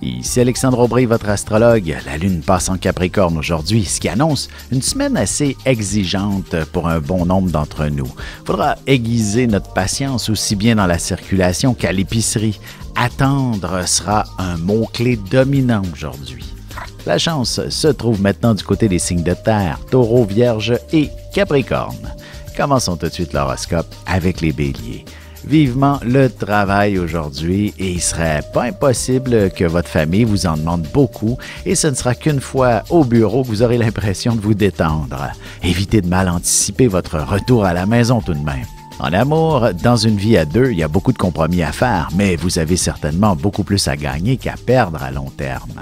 Ici Alexandre Aubry, votre astrologue. La Lune passe en Capricorne aujourd'hui, ce qui annonce une semaine assez exigeante pour un bon nombre d'entre nous. Il faudra aiguiser notre patience aussi bien dans la circulation qu'à l'épicerie. Attendre sera un mot-clé dominant aujourd'hui. La chance se trouve maintenant du côté des signes de terre, Taureau, Vierge et Capricorne. Commençons tout de suite l'horoscope avec les Béliers. Vivement le travail aujourd'hui et il serait pas impossible que votre famille vous en demande beaucoup et ce ne sera qu'une fois au bureau que vous aurez l'impression de vous détendre. Évitez de mal anticiper votre retour à la maison tout de même. En amour, dans une vie à deux, il y a beaucoup de compromis à faire, mais vous avez certainement beaucoup plus à gagner qu'à perdre à long terme.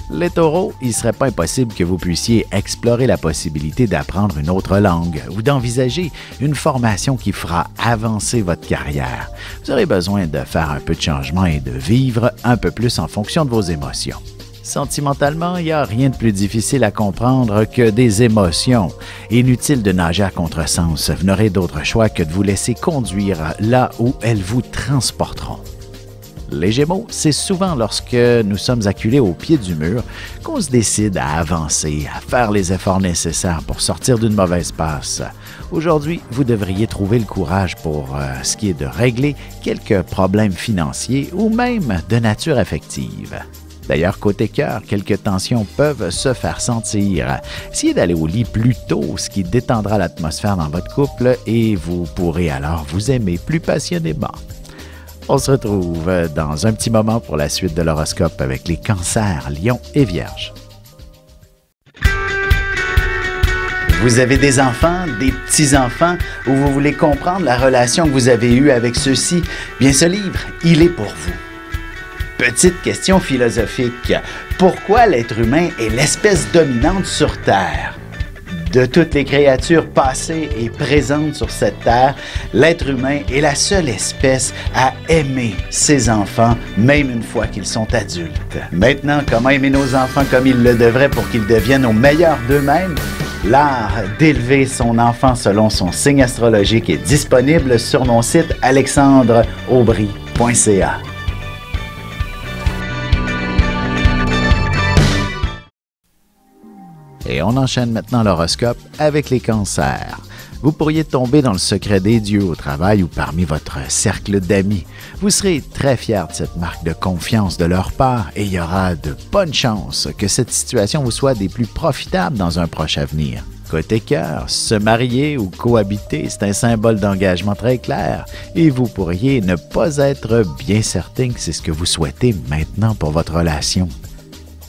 Les taureaux, il ne serait pas impossible que vous puissiez explorer la possibilité d'apprendre une autre langue ou d'envisager une formation qui fera avancer votre carrière. Vous aurez besoin de faire un peu de changement et de vivre un peu plus en fonction de vos émotions. Sentimentalement, il n'y a rien de plus difficile à comprendre que des émotions. Inutile de nager à contresens, vous n'aurez d'autre choix que de vous laisser conduire là où elles vous transporteront. Les Gémeaux, c'est souvent lorsque nous sommes acculés au pied du mur qu'on se décide à avancer, à faire les efforts nécessaires pour sortir d'une mauvaise passe. Aujourd'hui, vous devriez trouver le courage pour ce qui est de régler quelques problèmes financiers ou même de nature affective. D'ailleurs, côté cœur, quelques tensions peuvent se faire sentir. Essayez d'aller au lit plus tôt, ce qui détendra l'atmosphère dans votre couple et vous pourrez alors vous aimer plus passionnément. On se retrouve dans un petit moment pour la suite de l'horoscope avec les cancers, lions et vierges. Vous avez des enfants, des petits-enfants, ou vous voulez comprendre la relation que vous avez eue avec ceux-ci? Bien, ce livre, il est pour vous. Petite question philosophique. Pourquoi l'être humain est l'espèce dominante sur Terre? De toutes les créatures passées et présentes sur cette terre, l'être humain est la seule espèce à aimer ses enfants, même une fois qu'ils sont adultes. Maintenant, comment aimer nos enfants comme ils le devraient pour qu'ils deviennent au meilleur d'eux-mêmes? L'art d'élever son enfant selon son signe astrologique est disponible sur mon site alexandreaubry.ca. Et on enchaîne maintenant l'horoscope avec les cancers. Vous pourriez tomber dans le secret des dieux au travail ou parmi votre cercle d'amis. Vous serez très fiers de cette marque de confiance de leur part et il y aura de bonnes chances que cette situation vous soit des plus profitables dans un proche avenir. Côté cœur, se marier ou cohabiter, c'est un symbole d'engagement très clair et vous pourriez ne pas être bien certain que c'est ce que vous souhaitez maintenant pour votre relation.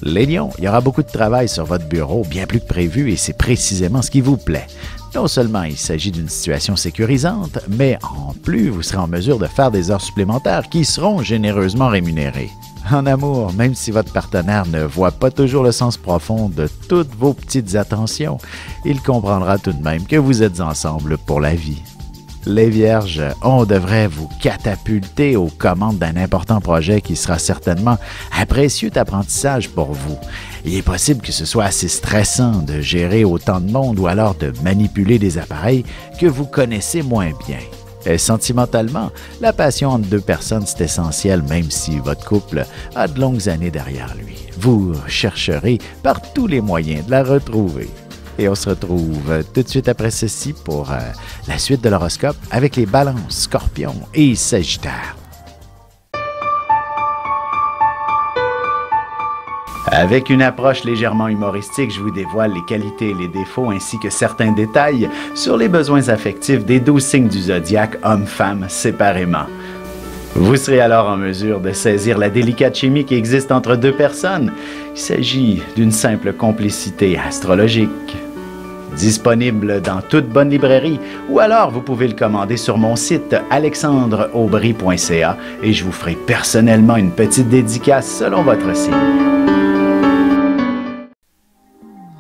Les lions, il y aura beaucoup de travail sur votre bureau, bien plus que prévu, et c'est précisément ce qui vous plaît. Non seulement il s'agit d'une situation sécurisante, mais en plus, vous serez en mesure de faire des heures supplémentaires qui seront généreusement rémunérées. En amour, même si votre partenaire ne voit pas toujours le sens profond de toutes vos petites attentions, il comprendra tout de même que vous êtes ensemble pour la vie. Les Vierges, on devrait vous catapulter aux commandes d'un important projet qui sera certainement un précieux apprentissage pour vous. Il est possible que ce soit assez stressant de gérer autant de monde ou alors de manipuler des appareils que vous connaissez moins bien. Et sentimentalement, la passion entre deux personnes, c'est essentiel même si votre couple a de longues années derrière lui. Vous chercherez par tous les moyens de la retrouver. Et on se retrouve tout de suite après ceci pour la suite de l'horoscope avec les balances, scorpions et sagittaires. Avec une approche légèrement humoristique, je vous dévoile les qualités et les défauts ainsi que certains détails sur les besoins affectifs des 12 signes du zodiaque, hommes-femmes séparément. Vous serez alors en mesure de saisir la délicate chimie qui existe entre deux personnes. Il s'agit d'une simple complicité astrologique. Disponible dans toute bonne librairie ou alors vous pouvez le commander sur mon site alexandreaubry.ca et je vous ferai personnellement une petite dédicace selon votre signe.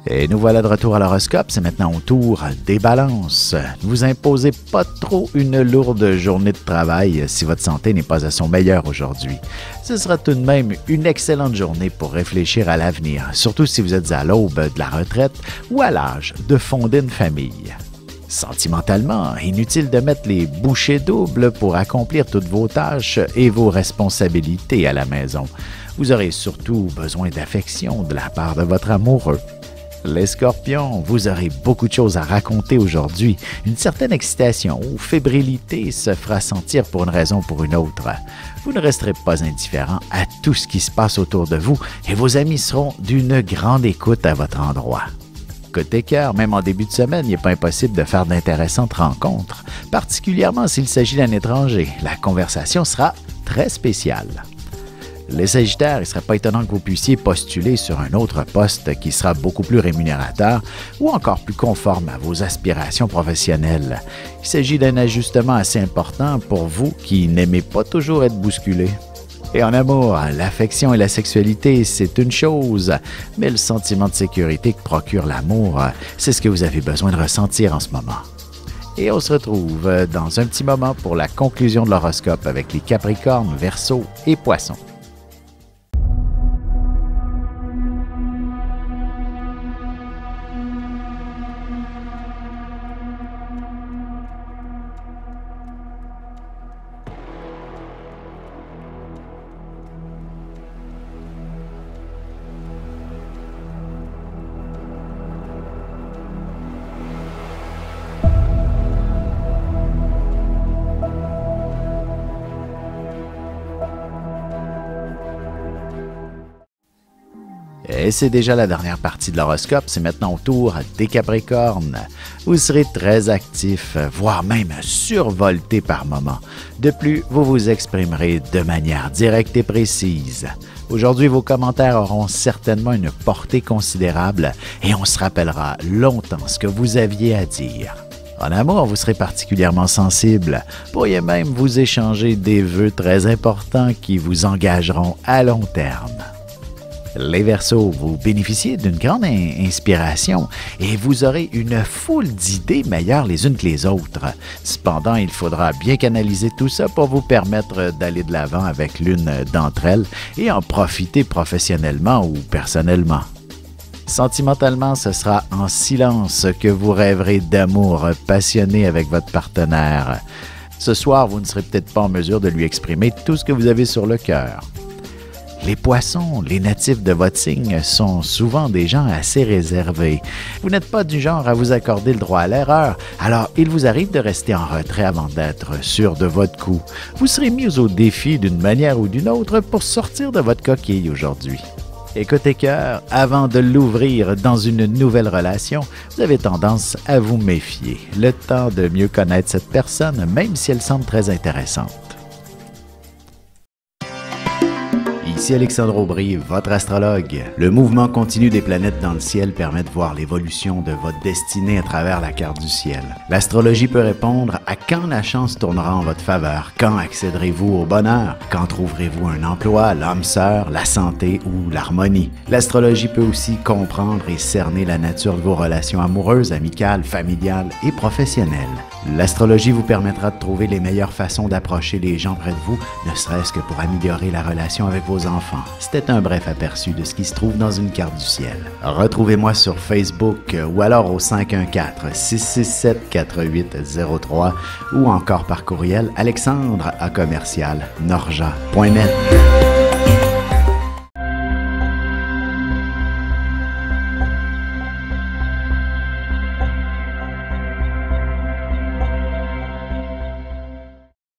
Et nous voilà de retour à l'horoscope, c'est maintenant au tour des balances. Ne vous imposez pas trop une lourde journée de travail si votre santé n'est pas à son meilleur aujourd'hui. Ce sera tout de même une excellente journée pour réfléchir à l'avenir, surtout si vous êtes à l'aube de la retraite ou à l'âge de fonder une famille. Sentimentalement, inutile de mettre les bouchées doubles pour accomplir toutes vos tâches et vos responsabilités à la maison. Vous aurez surtout besoin d'affection de la part de votre amoureux. Les Scorpions, vous aurez beaucoup de choses à raconter aujourd'hui. Une certaine excitation ou fébrilité se fera sentir pour une raison ou pour une autre. Vous ne resterez pas indifférent à tout ce qui se passe autour de vous et vos amis seront d'une grande écoute à votre endroit. Côté cœur, même en début de semaine, il n'est pas impossible de faire d'intéressantes rencontres, particulièrement s'il s'agit d'un étranger. La conversation sera très spéciale. Les Sagittaires, il ne serait pas étonnant que vous puissiez postuler sur un autre poste qui sera beaucoup plus rémunérateur ou encore plus conforme à vos aspirations professionnelles. Il s'agit d'un ajustement assez important pour vous qui n'aimez pas toujours être bousculé. Et en amour, l'affection et la sexualité, c'est une chose, mais le sentiment de sécurité que procure l'amour, c'est ce que vous avez besoin de ressentir en ce moment. Et on se retrouve dans un petit moment pour la conclusion de l'horoscope avec les Capricornes, Verseaux et Poissons. Et c'est déjà la dernière partie de l'horoscope, c'est maintenant au tour des Capricornes. Vous serez très actif, voire même survolté par moments. De plus, vous vous exprimerez de manière directe et précise. Aujourd'hui, vos commentaires auront certainement une portée considérable et on se rappellera longtemps ce que vous aviez à dire. En amour, vous serez particulièrement sensible. Pourriez même vous échanger des vœux très importants qui vous engageront à long terme. Les Verseaux, vous bénéficiez d'une grande inspiration et vous aurez une foule d'idées meilleures les unes que les autres. Cependant, il faudra bien canaliser tout ça pour vous permettre d'aller de l'avant avec l'une d'entre elles et en profiter professionnellement ou personnellement. Sentimentalement, ce sera en silence que vous rêverez d'amour passionné avec votre partenaire. Ce soir, vous ne serez peut-être pas en mesure de lui exprimer tout ce que vous avez sur le cœur. Les Poissons, les natifs de votre signe, sont souvent des gens assez réservés. Vous n'êtes pas du genre à vous accorder le droit à l'erreur, alors il vous arrive de rester en retrait avant d'être sûr de votre coup. Vous serez mis au défi d'une manière ou d'une autre pour sortir de votre coquille aujourd'hui. Et côté cœur, avant de l'ouvrir dans une nouvelle relation, vous avez tendance à vous méfier. Le temps de mieux connaître cette personne, même si elle semble très intéressante. Ici Alexandre Aubry, votre astrologue. Le mouvement continu des planètes dans le ciel permet de voir l'évolution de votre destinée à travers la carte du ciel. L'astrologie peut répondre à quand la chance tournera en votre faveur, quand accéderez-vous au bonheur, quand trouverez-vous un emploi, l'âme sœur, la santé ou l'harmonie. L'astrologie peut aussi comprendre et cerner la nature de vos relations amoureuses, amicales, familiales et professionnelles. L'astrologie vous permettra de trouver les meilleures façons d'approcher les gens près de vous, ne serait-ce que pour améliorer la relation avec vos enfants. C'était un bref aperçu de ce qui se trouve dans une carte du ciel. Retrouvez-moi sur Facebook ou alors au 514-667-4803 ou encore par courriel alexandre@norja.net.